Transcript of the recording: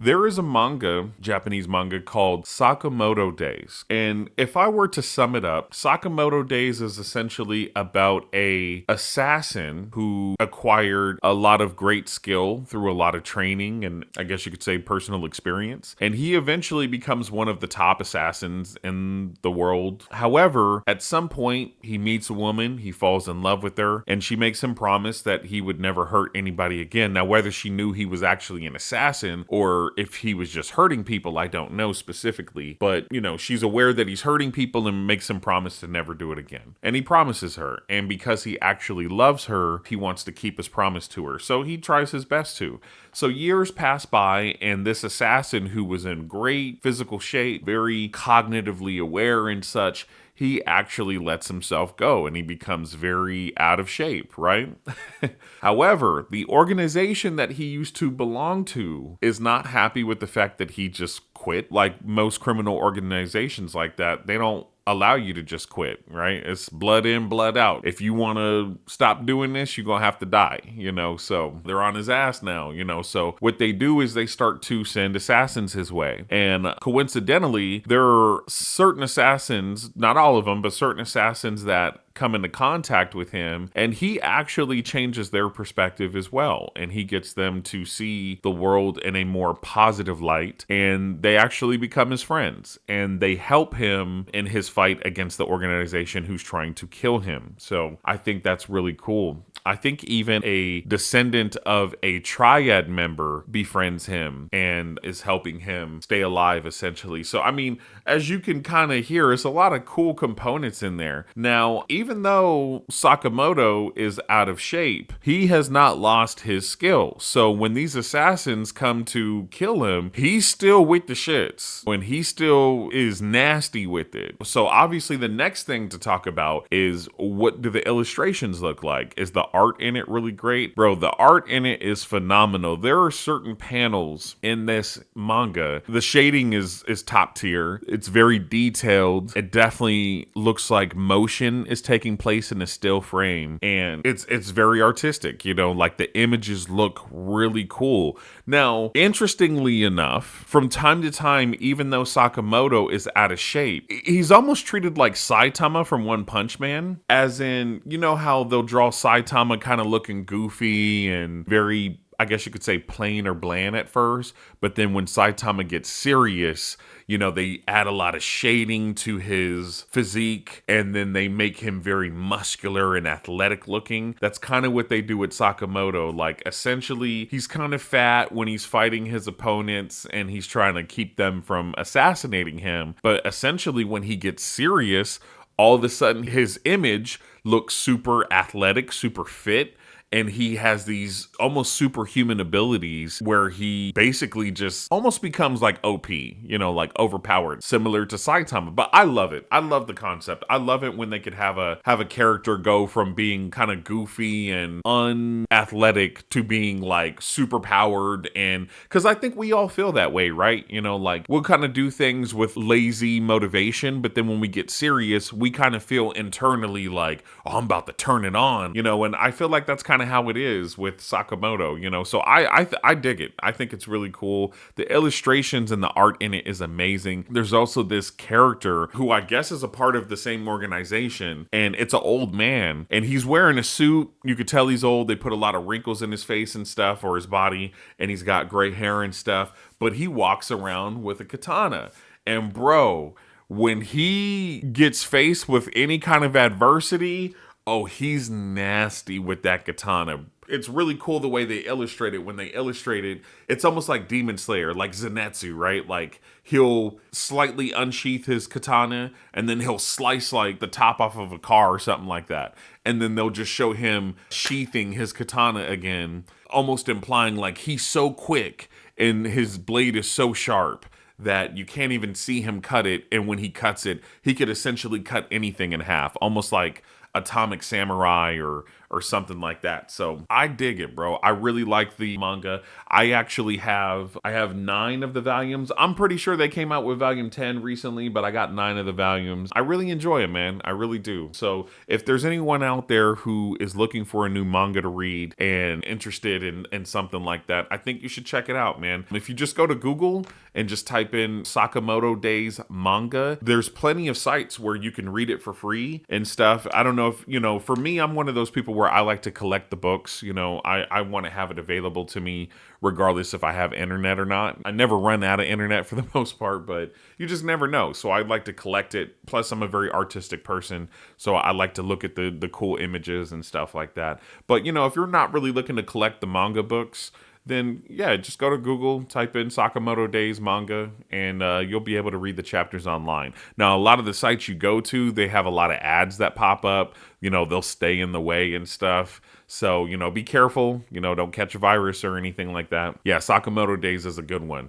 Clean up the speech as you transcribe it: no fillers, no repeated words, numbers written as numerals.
There is a manga, Japanese manga, called Sakamoto Days. And if I were to sum it up, Sakamoto Days is essentially about a assassin who acquired a lot of great skill through a lot of training and I guess you could say personal experience. And he eventually becomes one of the top assassins in the world. However, at some point, he meets a woman, he falls in love with her, and she makes him promise that he would never hurt anybody again. Now, whether she knew he was actually an assassin or if he was just hurting people, I don't know specifically. But, she's aware that he's hurting people and makes him promise to never do it again. And he promises her. And because he actually loves her, he wants to keep his promise to her. So he tries his best to. So years pass by, and this assassin who was in great physical shape, very cognitively aware and such, he actually lets himself go and he becomes very out of shape, right? However, the organization that he used to belong to is not happy with the fact that he just quit. Like most criminal organizations like that, they don't allow you to just quit, right? It's blood in, blood out. If you want to stop doing this, you're going to have to die, So they're on his ass now, So what they do is they start to send assassins his way. And coincidentally, there are certain assassins, not all of them, but certain assassins that come into contact with him, and he actually changes their perspective as well, and he gets them to see the world in a more positive light, and they actually become his friends, and they help him in his fight against the organization who's trying to kill him. So I think that's really cool. I think even a descendant of a triad member befriends him and is helping him stay alive, essentially. So, I mean, as you can kind of hear, it's a lot of cool components in there. Now, even though Sakamoto is out of shape, he has not lost his skill. So when these assassins come to kill him, he's still with the shits. When he still is nasty with it. So obviously the next thing to talk about is what do the illustrations look like? Is the art in it really great? Bro, the art in it is phenomenal. There are certain panels in this manga. The shading is top tier. It's very detailed. It definitely looks like motion is taking place in a still frame, and it's very artistic, like the images look really cool. Now, interestingly enough, from time to time, even though Sakamoto is out of shape, he's almost treated like Saitama from One Punch Man, as in, how they'll draw Saitama kind of looking goofy and very, I guess you could say, plain or bland at first, but then when Saitama gets serious, they add a lot of shading to his physique, and then they make him very muscular and athletic looking. That's kind of what they do with Sakamoto. Like, essentially, he's kind of fat when he's fighting his opponents, and he's trying to keep them from assassinating him. But essentially, when he gets serious, all of a sudden, his image looks super athletic, super fit, and he has these almost superhuman abilities where he basically just almost becomes like OP, like overpowered, similar to Saitama. But I love it. I love the concept. I love it when they could have a character go from being kind of goofy and unathletic to being like super powered. And because I think we all feel that way, right? Like we'll kind of do things with lazy motivation, but then when we get serious, we kind of feel internally like, oh, I'm about to turn it on, and I feel like that's kind of how it is with Sakamoto, so I dig it. I think it's really cool. The illustrations and the art in it is amazing. There's also this character who I guess is a part of the same organization, and it's an old man, and he's wearing a suit. You could tell he's old. They put a lot of wrinkles in his face and stuff, or his body, and he's got gray hair and stuff, but he walks around with a katana. And bro, when he gets faced with any kind of adversity, oh, he's nasty with that katana. It's really cool the way they illustrate it. When they illustrate it, it's almost like Demon Slayer, like Zenitsu, right? Like he'll slightly unsheath his katana and then he'll slice like the top off of a car or something like that. And then they'll just show him sheathing his katana again, almost implying like he's so quick and his blade is so sharp that you can't even see him cut it. And when he cuts it, he could essentially cut anything in half, almost like Atomic Samurai or or something like that. So I dig it, bro. I really like the manga. I have 9 of the volumes. I'm pretty sure they came out with volume 10 recently, but I got 9 of the volumes. I really enjoy it, man. I really do. So if there's anyone out there who is looking for a new manga to read and interested in something like that, I think you should check it out, man. If you just go to Google and just type in Sakamoto Days manga, there's plenty of sites where you can read it for free and stuff. I don't know if, for me, I'm one of those people where I like to collect the books. I want to have it available to me regardless if I have internet or not. I never run out of internet for the most part, but you just never know. So I'd like to collect it. Plus, I'm a very artistic person, so I like to look at the cool images and stuff like that. But, if you're not really looking to collect the manga books, then yeah, just go to Google, type in Sakamoto Days manga, and you'll be able to read the chapters online. Now, a lot of the sites you go to, they have a lot of ads that pop up. They'll stay in the way and stuff. So, be careful. Don't catch a virus or anything like that. Yeah, Sakamoto Days is a good one.